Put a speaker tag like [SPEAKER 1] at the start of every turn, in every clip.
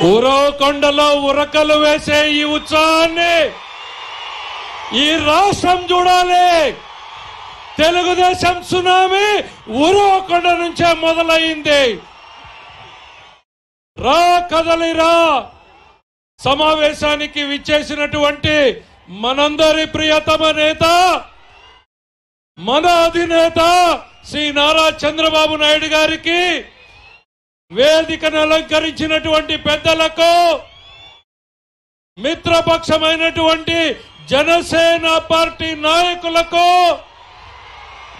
[SPEAKER 1] ఉరవకొండలో ఉరకలు వేసే ఈ ఉత్సాహాన్ని ఈ రాష్ట్రం చూడాలి. తెలుగుదేశం సునామీ ఉరవకొండ నుంచే మొదలైంది. రా కదలిరా సమావేశానికి విచ్చేసినటువంటి మనందరి ప్రియతమ నేత, మన అధినేత శ్రీ నారా చంద్రబాబు నాయుడు గారికి, వేదికను అలంకరించినటువంటి పెద్దలకు, మిత్రపక్షమైనటువంటి జనసేన పార్టీ నాయకులకు,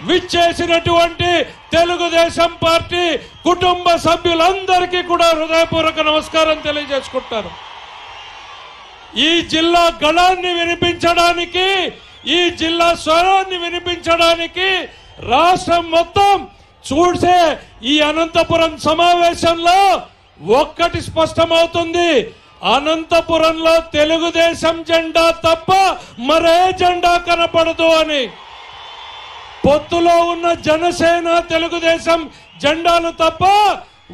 [SPEAKER 1] విచ్చేసినటువంటి తెలుగుదేశం పార్టీ కుటుంబ సభ్యులందరికీ కూడా హృదయపూర్వక నమస్కారం తెలియజేసుకుంటారు. ఈ జిల్లా గళాన్ని వినిపించడానికి, ఈ జిల్లా స్వరాన్ని వినిపించడానికి రాష్ట్రం మొత్తం చూసే ఈ అనంతపురం సమావేశంలో ఒక్కటి స్పష్టమవుతుంది. అనంతపురంలో తెలుగుదేశం జెండా తప్ప మరే జెండా కనపడదు అని. పొత్తులో ఉన్న జనసేన తెలుగుదేశం జెండాలు తప్ప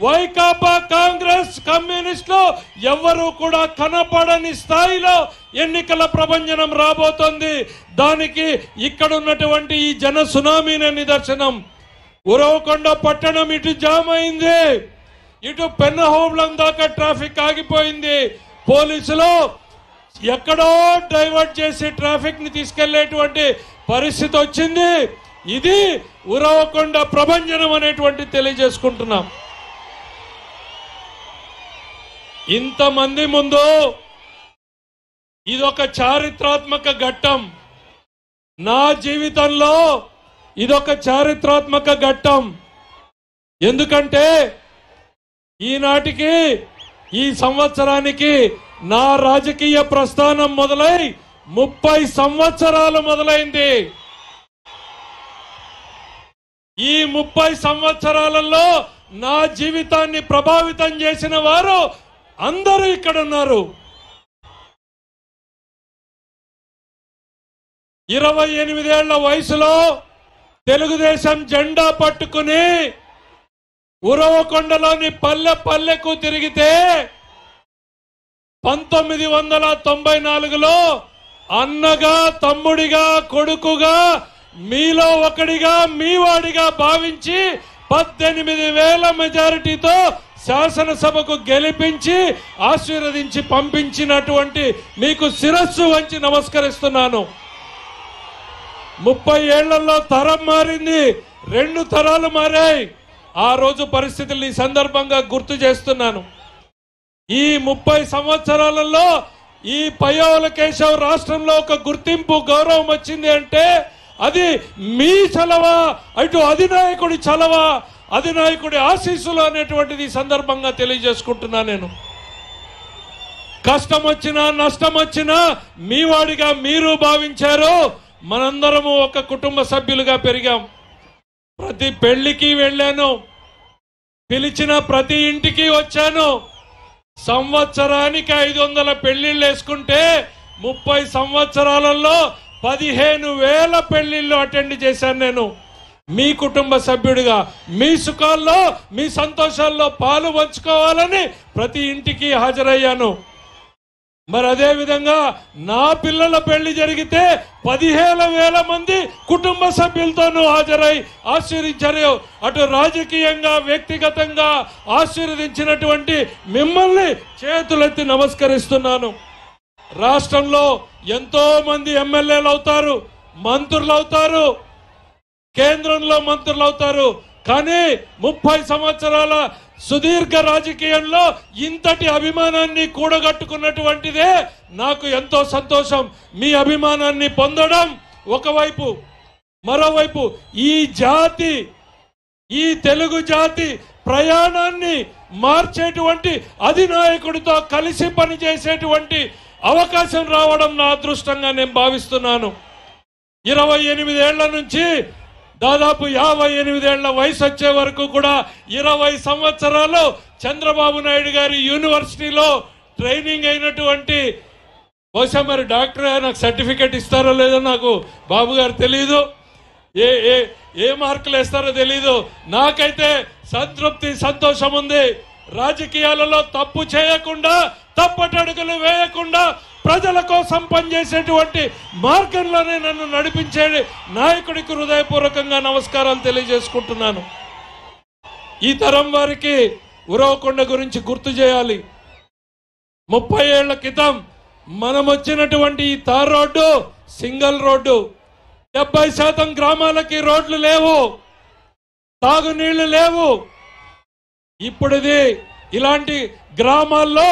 [SPEAKER 1] వైకాపా, కాంగ్రెస్, కమ్యూనిస్టులు ఎవ్వరూ కూడా కనపడని స్థాయిలో ఎన్నికల ప్రభంజనం రాబోతోంది. దానికి ఇక్కడ ఉన్నటువంటి ఈ జన సునామీనే నిదర్శనం. ఉరవకొండ పట్టణం ఇటు జామ్ అయింది, ఇటు పెన్నహోబులం దాకా ట్రాఫిక్ ఆగిపోయింది. పోలీసులు ఎక్కడో డైవర్ట్ చేసి ట్రాఫిక్ ని తీసుకెళ్లేటువంటి పరిస్థితి వచ్చింది. ఇది ఉరవకొండ ప్రభంజనం అనేటువంటి తెలియజేసుకుంటున్నాం. ఇంతమంది ముందు ఇదొక చారిత్రాత్మక ఘట్టం. నా జీవితంలో ఇదొక చారిత్రాత్మక ఘట్టం. ఎందుకంటే ఈనాటికి, ఈ సంవత్సరానికి నా రాజకీయ ప్రస్థానం మొదలై 30 సంవత్సరాలు మొదలైంది. ఈ 30 సంవత్సరాలలో నా జీవితాన్ని ప్రభావితం చేసిన వారు అందరూ ఇక్కడ ఉన్నారు. 28 ఏళ్ల వయసులో తెలుగుదేశం జెండా పట్టుకుని ఉరవకొండలోని పల్లె పల్లెకు తిరిగితే 1994లో అన్నగా, తమ్ముడిగా, కొడుకుగా, మీలో ఒకడిగా, మీ వాడిగా భావించి 18,000 మెజారిటీతో శాసనసభకు గెలిపించి ఆశీర్వదించి పంపించినటువంటి మీకు శిరస్సు వంచి నమస్కరిస్తున్నాను. 30 ఏళ్లలో తరం మారింది, 2 తరాలు మారాయి. ఆ రోజు పరిస్థితులు ఈ సందర్భంగా గుర్తు చేస్తున్నాను. ఈ 30 సంవత్సరాలలో ఈ పయ్యావుల కేశవ్ రాష్ట్రంలో ఒక గుర్తింపు, గౌరవం వచ్చింది అంటే అది మీ చలవ, అటు అధినాయకుడి చలవ, అధినాయకుడి ఆశీస్సులు అనేటువంటిది ఈ సందర్భంగా తెలియజేసుకుంటున్నా. నేను కష్టం వచ్చినా నష్టం వచ్చినా మీ వాడిగా మీరు భావించారు. మనందరము ఒక కుటుంబ సభ్యులుగా పెరిగాం. ప్రతి పెళ్లికి వెళ్ళాను, పిలిచిన ప్రతి ఇంటికి వచ్చాను. సంవత్సరానికి 500 పెళ్లిళ్ళు వేసుకుంటే 30 సంవత్సరాలలో 15,000 పెళ్లిళ్ళు అటెండ్ చేశాను నేను. మీ కుటుంబ సభ్యుడిగా మీ సుఖాల్లో, మీ సంతోషాల్లో పాలు పంచుకోవాలని ప్రతి ఇంటికి హాజరయ్యాను. మరి అదే విధంగా నా పిల్లల పెళ్లి జరిగితే 15,000 మంది కుటుంబ సభ్యులతోనూ హాజరై ఆశీర్వదించారు. అటు రాజకీయంగా, వ్యక్తిగతంగా ఆశీర్వదించినటువంటి మిమ్మల్ని చేతులెత్తి నమస్కరిస్తున్నాను. రాష్ట్రంలో ఎంతో మంది ఎమ్మెల్యేలు అవుతారు, మంత్రులు అవుతారు, కేంద్రంలో మంత్రులు అవుతారు. కానీ 30 సంవత్సరాల సుదీర్ఘ రాజకీయంలో ఇంతటి అభిమానాన్ని కూడగట్టుకున్నటువంటిదే నాకు ఎంతో సంతోషం. మీ అభిమానాన్ని పొందడం ఒకవైపు, మరోవైపు ఈ జాతి, ఈ తెలుగు జాతి ప్రయాణాన్ని మార్చేటువంటి అధినాయకుడితో కలిసి పనిచేసేటువంటి అవకాశం రావడం నా అదృష్టంగా నేను భావిస్తున్నాను. 28 ఏళ్ల నుంచి దాదాపు 58 ఏళ్ల వయసు వచ్చే వరకు కూడా 20 సంవత్సరాలు చంద్రబాబు నాయుడు గారి యూనివర్సిటీలో ట్రైనింగ్ అయినటువంటి, బహుశా మరి డాక్టర్ నాకు సర్టిఫికెట్ ఇస్తారో లేదో నాకు బాబు గారు తెలియదు, ఏ మార్కులు వేస్తారో తెలీదు. నాకైతే సంతృప్తి, సంతోషం ఉంది. రాజకీయాలలో తప్పు చేయకుండా, తప్పటడుగులు వేయకుండా ప్రజల కోసం పనిచేసేటువంటి మార్గంలోనే నన్ను నడిపించే నాయకుడికి హృదయపూర్వకంగా నమస్కారాలు తెలియజేసుకుంటున్నాను. ఈ తరం వారికి ఉరవకొండ గురించి గుర్తు చేయాలి. 30 ఏళ్ల క్రితం మనం వచ్చినటువంటి ఈ తార్ రోడ్డు సింగిల్ రోడ్డు. 70% గ్రామాలకి రోడ్లు లేవు, తాగునీళ్లు లేవు. ఇప్పుడు ఇలాంటి గ్రామాల్లో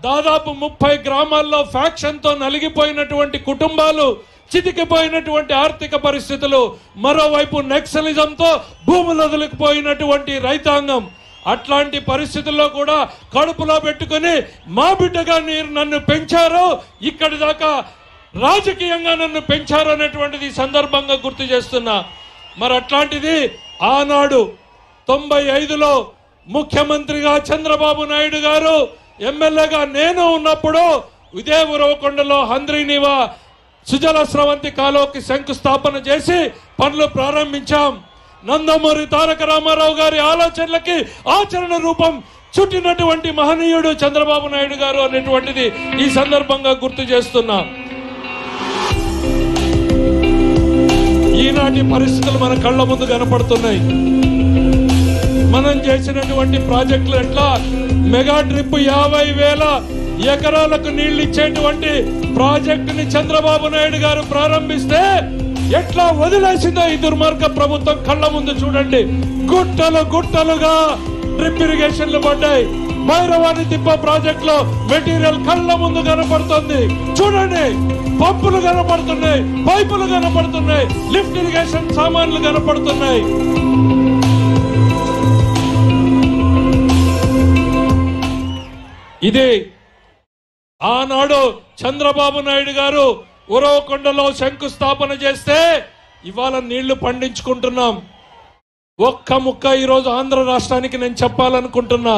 [SPEAKER 1] దాదాపు 30 గ్రామాల్లో ఫ్యాక్షన్ తో నలిగిపోయినటువంటి కుటుంబాలు, చితికిపోయినటువంటి ఆర్థిక పరిస్థితులు, మరోవైపు నక్సలిజంతో భూములు వదిలిపోయినటువంటి రైతాంగం. అట్లాంటి పరిస్థితుల్లో కూడా కడుపులో పెట్టుకుని మా బిడ్డగా మీరు నన్ను పెంచారు, ఇక్కడి దాకా రాజకీయంగా నన్ను పెంచారు అనేటువంటిది సందర్భంగా గుర్తు చేస్తున్నా. మరి అట్లాంటిది ఆనాడు 95లో ముఖ్యమంత్రిగా చంద్రబాబు నాయుడు గారు, ఎమ్మెల్యేగా నేను ఉన్నప్పుడు ఇదే ఉరవకొండలో హంద్రీనీవా సుజల స్రవంతి కాలువకి శంకుస్థాపన చేసి పనులు ప్రారంభించాం. నందమూరి తారక రామారావు గారి ఆలోచనలకి ఆచరణ రూపం చుట్టినటువంటి మహనీయుడు చంద్రబాబు నాయుడు గారు అనేటువంటిది ఈ సందర్భంగా గుర్తు చేస్తున్నా. ఈనాటి పరిస్థితులు మన కళ్ళ ముందు కనపడుతున్నాయి. మనం చేసినటువంటి ప్రాజెక్టులు ఎట్లా మెగా ట్రిప్ 50,000 ఎకరాలకు నీళ్లు ఇచ్చేటువంటి ప్రాజెక్టుని చంద్రబాబు నాయుడు గారు ప్రారంభిస్తే ఎట్లా వదిలేసిందో ఈ దుర్మార్గ ప్రభుత్వం కళ్ళ ముందు చూడండి. గుట్టలు గుట్టలుగా డ్రిప్ ఇరిగేషన్లు పడ్డాయి. భైరవాణి తిప్ప ప్రాజెక్ట్ లో మెటీరియల్ కళ్ళ ముందు కనపడుతుంది చూడండి. పంపులు కనపడుతున్నాయి, పైపులు కనపడుతున్నాయి, లిఫ్ట్ ఇరిగేషన్ సామాన్లు కనపడుతున్నాయి. ఇది ఆనాడు చంద్రబాబు నాయుడు గారు ఉరవకొండలో శంకుస్థాపన చేస్తే ఇవాళ నీళ్లు పండించుకుంటున్నాం. ఒక్క ముక్క ఈరోజు ఆంధ్ర రాష్ట్రానికి నేను చెప్పాలనుకుంటున్నా.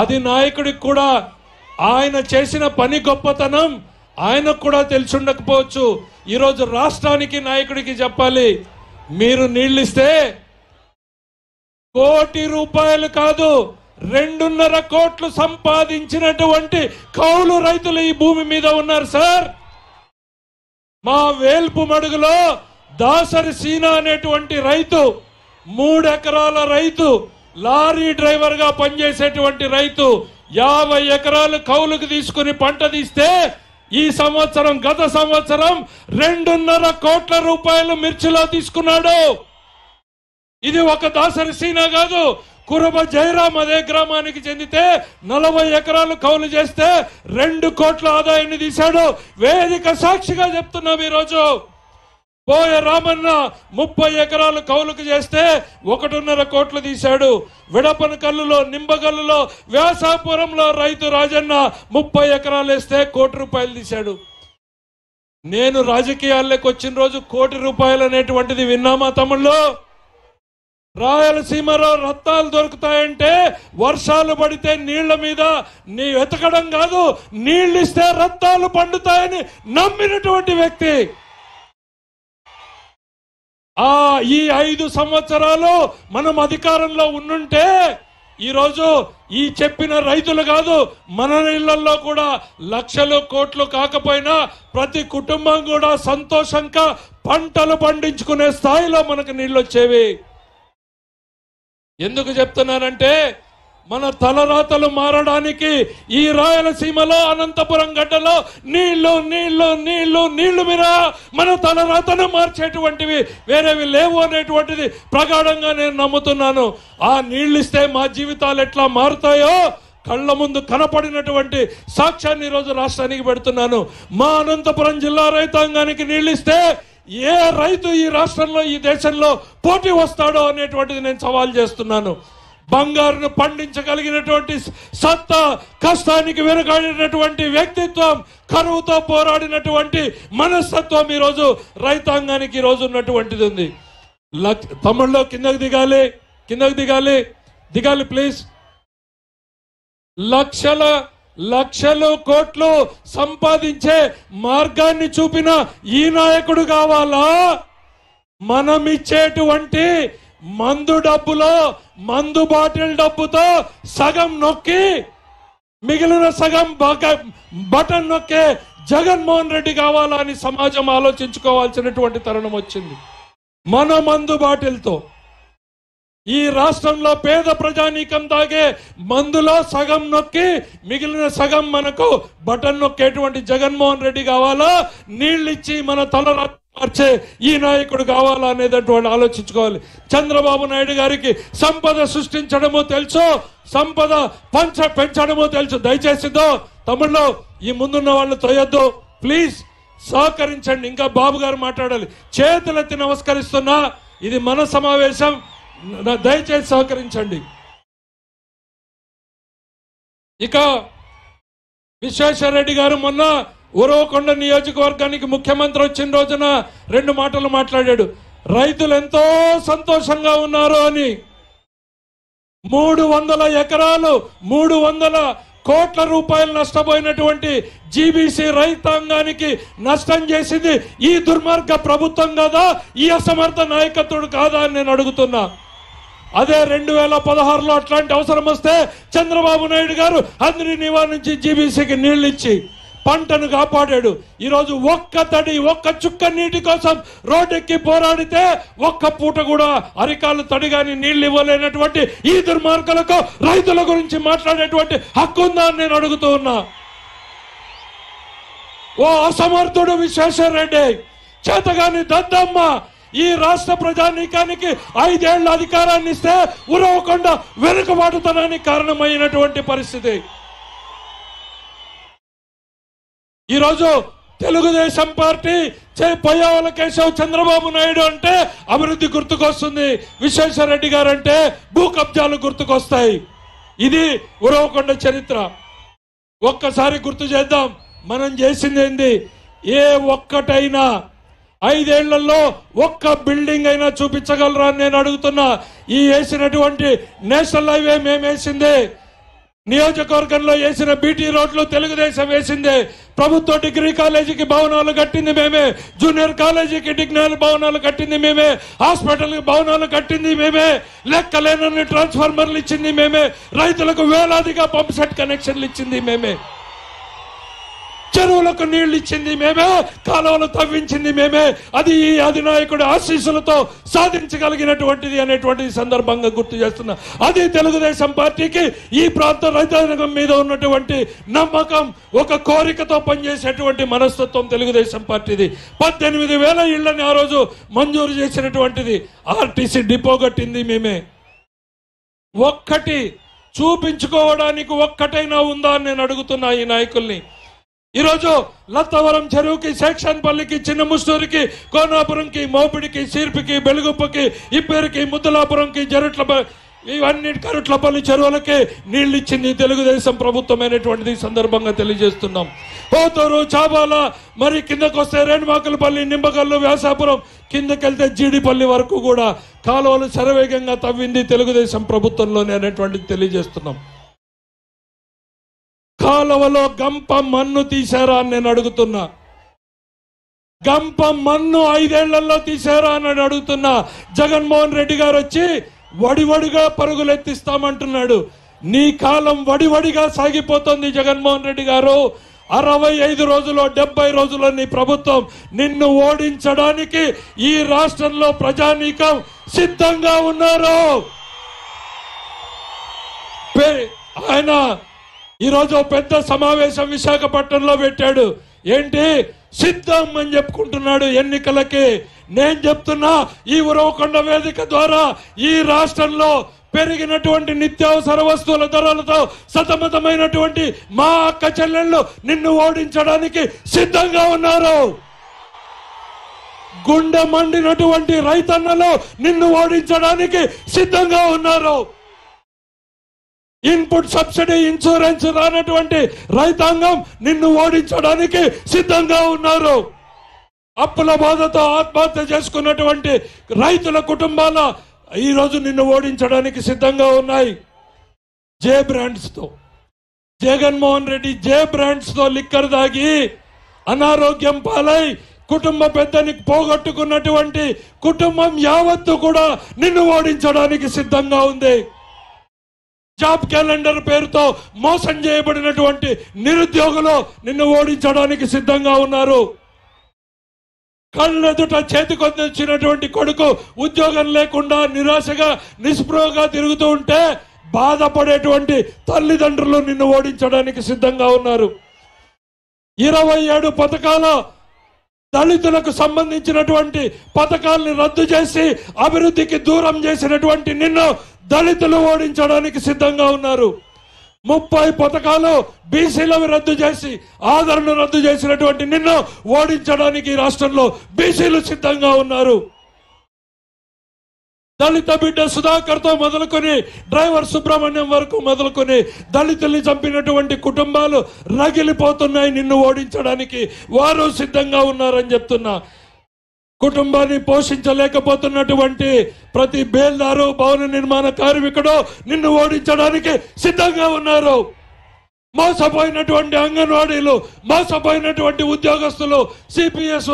[SPEAKER 1] అది నాయకుడికి కూడా ఆయన చేసిన పని గొప్పతనం ఆయనకు కూడా తెలిసి ఉండకపోవచ్చు. ఈరోజు రాష్ట్రానికి నాయకుడికి చెప్పాలి, మీరు నీళ్ళు ఇస్తే ₹1 కోటి కాదు 2.5 కోట్లు సంపాదించినటువంటి కౌలు రైతులు ఈ భూమి మీద ఉన్నారు సార్. మా వేల్పు మడుగులో దాసరి సీనా అనేటువంటి రైతు, 3 ఎకరాల రైతు, లారీ డ్రైవర్ గా పనిచేసేటువంటి రైతు 50 ఎకరాలు కౌలుకు తీసుకుని పంట తీస్తే ఈ సంవత్సరం, గత సంవత్సరం 2.5 కోట్ల రూపాయలు మిర్చిలో తీసుకున్నాడు. ఇది ఒక దాసరి సీనా కాదు. కురబ జయరాం అదే గ్రామానికి చెందితే 40 ఎకరాలు కౌలు చేస్తే 2 కోట్ల ఆదాయాన్ని తీశాడు. వేదిక సాక్షిగా చెప్తున్నాం. ఈరోజు పోయ రామన్న 30 ఎకరాలు కౌలుకు చేస్తే 1.5 కోట్లు తీశాడు. విడపనకల్లులో, నింబగల్లులో, వ్యాసాపురంలో రైతు రాజన్న 30 ఎకరాలు వేస్తే ₹1 కోటి తీశాడు. నేను రాజకీయాల్లోకి వచ్చిన రోజు ₹1 కోటి అనేటువంటిది విన్నామా తమ్ముళ్ళు? రాయలసీమలో రత్నాలు దొరుకుతాయంటే వర్షాలు పడితే నీళ్ల మీద నీ వెతకడం కాదు, నీళ్లు ఇస్తే రత్నాలు పండుతాయని నమ్మినటువంటి వ్యక్తి. ఈ 5 సంవత్సరాలు మనం అధికారంలో ఉండుంటే ఈరోజు ఈ చెప్పిన రైతులు కాదు, మన ఇళ్లలో కూడా లక్షలు కోట్లు కాకపోయినా ప్రతి కుటుంబం కూడా సంతోషంగా పంటలు పండించుకునే స్థాయిలో మనకు నీళ్ళు వచ్చేవి. ఎందుకు చెప్తున్నానంటే మన తలరాతలు మారడానికి ఈ రాయలసీమలో, అనంతపురం గడ్డలో నీళ్లు నీళ్లు నీళ్లు నీళ్లు మీద మన తలరాతను మార్చేటువంటివి వేరేవి లేవు అనేటువంటిది ప్రగాఢంగా నేను నమ్ముతున్నాను. ఆ నీళ్లు ఇస్తే మా జీవితాలు ఎట్లా మారుతాయో కళ్ళ ముందు కనపడినటువంటి సాక్ష్యాన్ని ఈరోజు రాష్ట్రానికి పెడుతున్నాను. మా అనంతపురం జిల్లా రైతాంగానికి నీళ్లు ఇస్తే ఏ రైతు ఈ రాష్ట్రంలో, ఈ దేశంలో పోటీ వస్తాడో అనేటువంటిది నేను సవాల్ చేస్తున్నాను. బంగారును పండించగలిగినటువంటి సత్తా, కష్టానికి వెనుకాడినటువంటి వ్యక్తిత్వం, కరువుతో పోరాడినటువంటి మనస్తత్వం ఈరోజు రైతాంగానికి ఈరోజు ఉన్నటువంటిది ఉంది. తమ్ముళ్ళు కిందకి దిగాలి ప్లీజ్. లక్షలు కోట్లు సంపాదించే మార్గాన్ని చూపిన ఈ నాయకుడు కావాలా? మనం ఇచ్చేటువంటి మందు డబ్బులో మందు బాటిల్ డబ్బుతో సగం నొక్కి మిగిలిన సగం బటన్ నొక్కే జగన్మోహన్ రెడ్డి కావాలా అని సమాజం ఆలోచించుకోవాల్సినటువంటి తరుణం వచ్చింది. మన మందు బాటిల్తో ఈ రాష్ట్రంలో పేద ప్రజానీకం తాగే మందులో సగం నొక్కి మిగిలిన సగం మనకు బటన్ నొక్కేటువంటి జగన్మోహన్ రెడ్డి కావాలా, నీళ్ళిచ్చి మన తల మార్చే ఈ నాయకుడు కావాలా అనేటటువంటి ఆలోచించుకోవాలి. చంద్రబాబు నాయుడు గారికి సంపద సృష్టించడమో తెలుసు, సంపద పెంచడమో తెలుసు. దయచేసిదో తమ్ముళ్ళు ఈ ముందున్న వాళ్ళు తోయొద్దు, ప్లీజ్ సహకరించండి. ఇంకా బాబు గారు మాట్లాడాలి. చేతులెత్తి నమస్కరిస్తున్నా, ఇది మన సమావేశం, దయచేసి సహకరించండి. ఇక విశ్వేశ్వరరెడ్డి గారు మొన్న ఉరవకొండ నియోజకవర్గానికి ముఖ్యమంత్రి వచ్చిన రోజున 2 మాటలు మాట్లాడాడు. రైతులు ఎంతో సంతోషంగా ఉన్నారు అని. 300 ఎకరాలు 300 కోట్ల రూపాయలు నష్టపోయినటువంటి జీబీసీ రైతాంగానికి నష్టం చేసింది ఈ దుర్మార్గ ప్రభుత్వం కాదా, ఈ అసమర్థ నాయకత్వుడు కాదా అని నేను అడుగుతున్నా. అదే 2016లో అట్లాంటి అవసరం వస్తే చంద్రబాబు నాయుడు గారు అందరి నివారించి జీబీసీకి నీళ్లు ఇచ్చి పంటను కాపాడాడు. ఈరోజు ఒక్క చుక్క నీటి కోసం రోడ్డెక్కి పోరాడితే ఒక్క పూట కూడా అరికాలు తడిగాని నీళ్లు ఇవ్వలేనటువంటి ఈ దుర్మార్గులకు రైతుల గురించి మాట్లాడేటువంటి హక్కు ఉందా అని నేను అడుగుతూ ఉన్నా. ఓ అసమర్థుడు విశ్వేశ్వరరెడ్డి, చేతగాని దద్దమ్మ, ఈ రాష్ట్ర ప్రజానీకానికి 5 ఏళ్ల అధికారాన్ని ఇస్తే ఉరవకుండా వెనుకబాటుతనానికి కారణమైనటువంటి పరిస్థితి. ఈరోజు తెలుగుదేశం పార్టీ పయ్యావుల కేశవ్ చంద్రబాబు నాయుడు అంటే అభివృద్ధి గుర్తుకొస్తుంది, విశ్వేశ్వరరెడ్డి గారు అంటే భూ కబ్జాలు గుర్తుకొస్తాయి. ఇది ఉరవకొండ చరిత్ర. ఒక్కసారి గుర్తు చేద్దాం, మనం చేసింది ఏంది. ఏ ఒక్కటైనా 5 ఏళ్లలో ఒక్క బిల్డింగ్ అయినా చూపించగలరా అని నేను అడుగుతున్నా. ఈ వేసినటువంటి నేషనల్ హైవే మేము వేసిందే, నియోజకవర్గంలో వేసిన బీటీ రోడ్లు తెలుగుదేశం వేసిందే, ప్రభుత్వ డిగ్రీ కాలేజీకి భవనాలు కట్టింది మేమే, జూనియర్ కాలేజీకి డిగ్రీ భవనాలు కట్టింది మేమే, హాస్పిటల్కి భవనాలు కట్టింది మేమే, లెక్కలేనన్ని ట్రాన్స్ఫార్మర్లు ఇచ్చింది మేమే, రైతులకు వేలాదిగా పంప్ సెట్ కనెక్షన్లు ఇచ్చింది మేమే, చెరువులకు నీళ్లు ఇచ్చింది మేమే, కాలువలు తవ్వించింది మేమే. అది ఈ అధినాయకుడి ఆశీస్సులతో సాధించగలిగినటువంటిది అనేటువంటి సందర్భంగా గుర్తు చేస్తున్నా. అది తెలుగుదేశం పార్టీకి ఈ ప్రాంత రైతాంగం మీద ఉన్నటువంటి నమ్మకం, ఒక కోరికతో పనిచేసేటువంటి మనస్తత్వం తెలుగుదేశం పార్టీది. 18,000 ఇళ్లని ఆ రోజు మంజూరు చేసినటువంటిది. ఆర్టీసీ డిపో కట్టింది మేమే. ఒక్కటి చూపించుకోవడానికి ఒక్కటైనా ఉందా అని నేను అడుగుతున్నా ఈ నాయకుల్ని. ఈరోజు లత్తవరం చెరువుకి, శేక్షన్పల్లికి, చిన్న ముస్తూరికి, కోనాపురంకి, మోపిడికి, సీర్పికి, బెలుగుప్పకి, ఇప్పేరికి, ముద్దలాపురంకి, ఇవన్నీ కరుట్లపల్లి చెరువులకి నీళ్లు ఇచ్చింది తెలుగుదేశం ప్రభుత్వమైనటువంటిది సందర్భంగా తెలియజేస్తున్నాం. పోతూరు, చాబాల, మరి కిందకు వస్తే రేణుమాకులపల్లి, నింబకల్లు, వ్యాసాపురం, కిందకెళ్తే జీడిపల్లి వరకు కూడా కాలువలు శరవేగంగా తవ్వింది తెలుగుదేశం ప్రభుత్వంలోనే అనేటువంటిది తెలియజేస్తున్నాం. కాలువలో గంప మన్ను తీశారా అని నేను అడుగుతున్నా. గంప మన్ను 5 ఏళ్లలో తీశారా అని అడుగుతున్నా. జగన్మోహన్ రెడ్డి గారు వచ్చి వడివడిగా పరుగులెత్తిస్తామంటున్నాడు. నీ కాలం వడివడిగా సాగిపోతుంది జగన్మోహన్ రెడ్డి గారు. 65 రోజుల్లో 70 రోజుల్లో నీ ప్రభుత్వం నిన్ను ఓడించడానికి ఈ రాష్ట్రంలో ప్రజానీకం సిద్ధంగా ఉన్నారు. ఆయన ఈరోజు పెద్ద సమావేశం విశాఖపట్నంలో పెట్టాడు. ఏంటి సిద్ధం అని చెప్పుకుంటున్నాడు ఎన్నికలకి. నేను చెప్తున్నా, ఈ ఉరవకొండ వేదిక ద్వారా ఈ రాష్ట్రంలో పెరిగినటువంటి నిత్యావసర వస్తువుల ధరలతో సతమతమైనటువంటి మా అక్క చెల్లెళ్ళు నిన్ను ఓడించడానికి సిద్ధంగా ఉన్నారు. గుండె మండినటువంటి రైతన్నలు నిన్ను ఓడించడానికి సిద్ధంగా ఉన్నారు. ఇన్పుట్ సబ్సిడీ, ఇన్సూరెన్స్ రానటువంటి రైతాంగం నిన్ను ఓడించడానికి సిద్ధంగా ఉన్నారు. అప్పుల బాధతో ఆత్మహత్య చేసుకున్నటువంటి రైతుల కుటుంబాల ఈరోజు నిన్ను ఓడించడానికి సిద్ధంగా ఉన్నాయి. జే బ్రాండ్స్ తో, జగన్మోహన్ రెడ్డి జే బ్రాండ్స్ తో లిక్కర్ దాగి అనారోగ్యం పాలై కుటుంబ పెద్దని పోగొట్టుకున్నటువంటి కుటుంబం యావత్తు కూడా నిన్ను ఓడించడానికి సిద్ధంగా ఉంది. జాబ్ క్యాలెండర్ పేరుతో మోసం చేయబడినటువంటి నిరుద్యోగులు నిన్ను ఓడించడానికి సిద్ధంగా ఉన్నారు. కళ్ళెదుట చేతికొచ్చినటువంటి కొడుకు ఉద్యోగం లేకుండా నిరాశగా నిస్పృహగా తిరుగుతూ ఉంటే బాధపడేటువంటి తల్లిదండ్రులు నిన్ను ఓడించడానికి సిద్ధంగా ఉన్నారు. 27 పథకాల దళితులకు సంబంధించినటువంటి పథకాల్ని రద్దు చేసి అభివృద్ధికి దూరం చేసినటువంటి నిన్ను దళితులు ఓడించడానికి సిద్ధంగా ఉన్నారు. 30 పథకాలు బీసీలను రద్దు చేసి ఆదరణ రద్దు చేసినటువంటి నిన్ను ఓడించడానికి రాష్ట్రంలో బీసీలు సిద్ధంగా ఉన్నారు. దళిత బిడ్డ సుధాకర్ తో మొదలుకొని డ్రైవర్ సుబ్రహ్మణ్యం వరకు మొదలుకొని దళితుల్ని చంపినటువంటి కుటుంబాలు రగిలిపోతున్నాయి. నిన్ను ఓడించడానికి వారు సిద్ధంగా ఉన్నారని చెప్తున్నా. కుటుంబాన్ని పోషించలేకపోతున్నటువంటి ప్రతి బేల్దారు, భవన నిర్మాణ కార్మికుడు నిన్ను ఓడించడానికి సిద్ధంగా ఉన్నారు. మోసపోయినటువంటి అంగన్వాడీలు, మోసపోయినటువంటి ఉద్యోగస్తులు, సిపిఎస్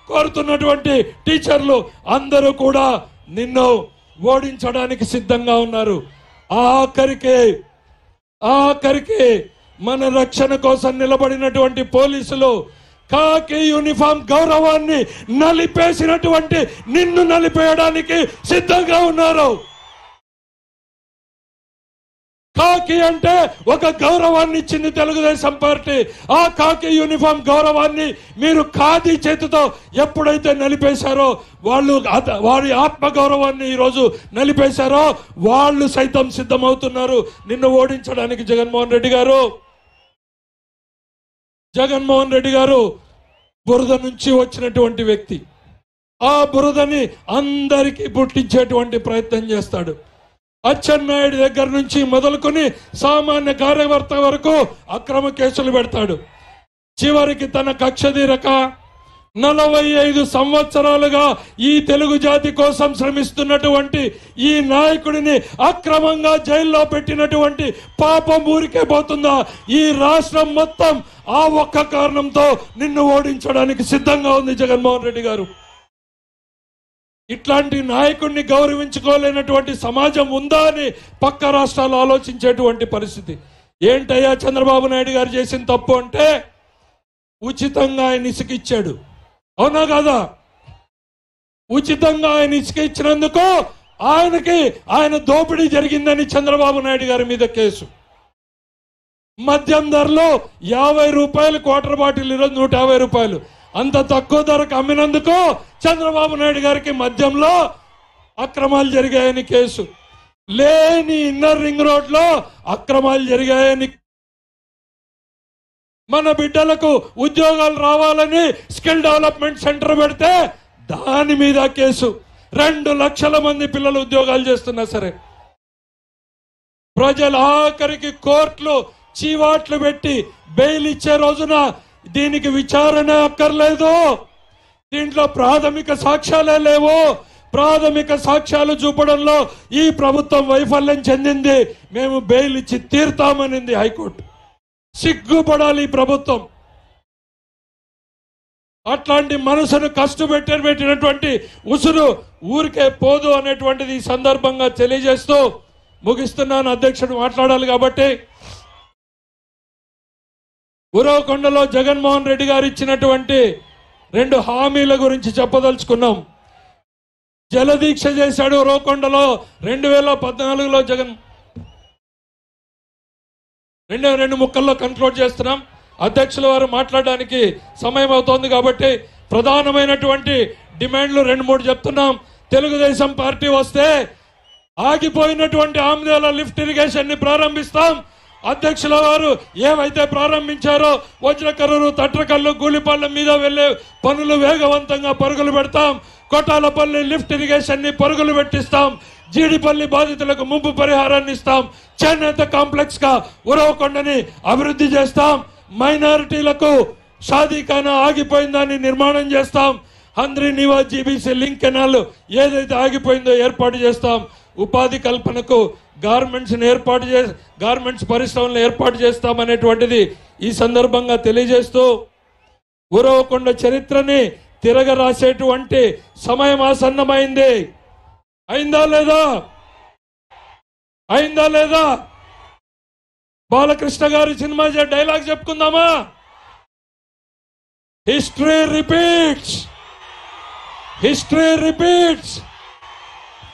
[SPEAKER 1] కోరుతున్నటువంటి టీచర్లు అందరూ కూడా నిన్ను ఓడించడానికి సిద్ధంగా ఉన్నారు. ఆఖరికి మన రక్షణ కోసం నిలబడినటువంటి పోలీసులు కాకి యూనిఫామ్ గౌరవాన్ని నలిపేసినటువంటి నిన్ను నలిపేయడానికి సిద్ధంగా ఉన్నారు. కాకి అంటే ఒక గౌరవాన్ని ఇచ్చింది తెలుగుదేశం పార్టీ. ఆ కాకి యూనిఫామ్ గౌరవాన్ని మీరు ఖాదీ చేతితో ఎప్పుడైతే నలిపేశారో, వారి ఆత్మగౌరవాన్ని ఈరోజు నలిపేశారో, వాళ్ళు సైతం సిద్ధమవుతున్నారు నిన్ను ఓడించడానికి. జగన్మోహన్ రెడ్డి గారు బురద నుంచి వచ్చినటువంటి వ్యక్తి. ఆ బురదని అందరికీ పుట్టించేటువంటి ప్రయత్నం చేస్తాడు. అచ్చెన్నాయుడు దగ్గర నుంచి మొదలుకొని సామాన్య కార్యకర్త వరకు అక్రమ కేసులు పెడతాడు. చివరికి తన కక్ష తీరక 45 సంవత్సరాలుగా ఈ తెలుగు జాతి కోసం శ్రమిస్తున్నటువంటి ఈ నాయకుడిని అక్రమంగా జైల్లో పెట్టినటువంటి పాపం ఊరికే పోతుందా? ఈ రాష్ట్రం మొత్తం ఆ ఒక్క కారణంతో నిన్ను ఓడించడానికి సిద్ధంగా ఉంది జగన్మోహన్ రెడ్డి గారు. ఇట్లాంటి నాయకుడిని గౌరవించుకోలేనటువంటి సమాజం ఉందా అని పక్క రాష్ట్రాలు ఆలోచించేటువంటి పరిస్థితి. ఏంటయ్యా చంద్రబాబు నాయుడు గారు చేసిన తప్పు అంటే ఉచితంగా ఆయన ఇసుక ఇచ్చాడు. అవునా కాదా? ఉచితంగా ఆయన ఇసుక ఇచ్చినందుకు ఆయన దోపిడీ జరిగిందని చంద్రబాబు నాయుడు గారి మీద కేసు. మద్యం ధరలో 50 రూపాయలు క్వార్టర్ బాటిల్, ఈరోజు 150 రూపాయలు. అంత తక్కువ ధరకు అమ్మినందుకు చంద్రబాబు నాయుడు గారికి మద్యంలో అక్రమాలు జరిగాయని కేసు. లేని ఇన్నర్ రింగ్ రోడ్ లో అక్రమాలు జరిగాయని, మన బిడ్డలకు ఉద్యోగాలు రావాలని స్కిల్ డెవలప్మెంట్ సెంటర్ పెడితే దాని మీద కేసు. 2 లక్షల మంది పిల్లలు ఉద్యోగాలు చేస్తున్నా సరే ప్రజలు ఆఖరికి కోర్టులు చీవాట్లు పెట్టి బెయిల్ ఇచ్చే రోజున దీనికి విచారణ అక్కర్లేదు, దీంట్లో ప్రాథమిక సాక్ష్యాలే లేవు, ప్రాథమిక సాక్ష్యాలు చూపడంలో ఈ ప్రభుత్వం వైఫల్యం చెందింది, మేము బెయిల్ ఇచ్చి తీర్తామనింది హైకోర్టు. సిగ్గుపడాలి ఈ ప్రభుత్వం. అట్లాంటి మనసును కష్టపెట్టినటువంటి ఉసురు ఊరికే పోదు అనేటువంటిది ఈ సందర్భంగా తెలియజేస్తూ ముగిస్తున్నాను. అధ్యక్షుడు మాట్లాడాలి కాబట్టి. ఉరవకొండలో జగన్మోహన్ రెడ్డి గారు ఇచ్చినటువంటి 2 హామీల గురించి చెప్పదలుచుకున్నాం. జలదీక్ష చేశాడు ఉరవకొండలో 2014లో జగన్. 2 ముక్కల్లో కన్క్లూడ్ చేస్తున్నాం. అధ్యక్షుల వారు మాట్లాడడానికి సమయం అవుతోంది కాబట్టి ప్రధానమైనటువంటి డిమాండ్లు 2-3 చెప్తున్నాం. తెలుగుదేశం పార్టీ వస్తే ఆగిపోయినటువంటి ఆమ్దేల లిఫ్ట్ ఇరిగేషన్ ని ప్రారంభిస్తాం. అధ్యక్షుల వారు ఏవైతే ప్రారంభించారో వజ్రకర్రూరు, తట్రకల్లు, గూలిపాళ్ల మీద వెళ్లే పనులు వేగవంతంగా పరుగులు పెడతాం. కొట్టాలపల్లి లిఫ్ట్ ఇరిగేషన్ ని పరుగులు పెట్టిస్తాం. జీడిపల్లి బాధితులకు ముంపు పరిహారాన్ని ఇస్తాం. చేనేత కాంప్లెక్స్ గా ఉరవకొండని అభివృద్ధి చేస్తాం. మైనారిటీలకు షాదీఖానా ఆగిపోయిందాన్ని నిర్మాణం చేస్తాం. హంద్రీ నివాజ్ జీబీసీ లింక్ కెనాల్ ఏదైతే ఆగిపోయిందో ఏర్పాటు చేస్తాం. ఉపాధి కల్పనకు గార్మెంట్స్ పరిశ్రమలను ఏర్పాటు చేస్తామనేటువంటిది ఈ సందర్భంగా తెలియజేస్తూ ఉరవకొండ చరిత్రని తిరగరాసేటువంటి సమయం ఆసన్నమైంది. అయిందా లేదా? అయిందా లేదా? బాలకృష్ణ గారి సినిమా డైలాగ్ చెప్పుకుందామా? History repeats, history repeats.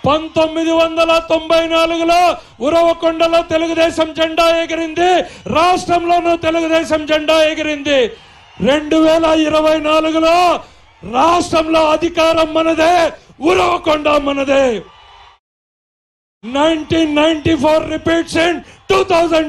[SPEAKER 1] 1994లో ఉరవకొండలో తెలుగుదేశం జెండా ఎగిరింది, రాష్ట్రంలోనూ తెలుగుదేశం జెండా ఎగిరింది. 2024లో రాష్ట్రంలో అధికారం మనదే, ఉరవకొండ మనదే. 1994 రిపీట్స్ ఇన్ 2000.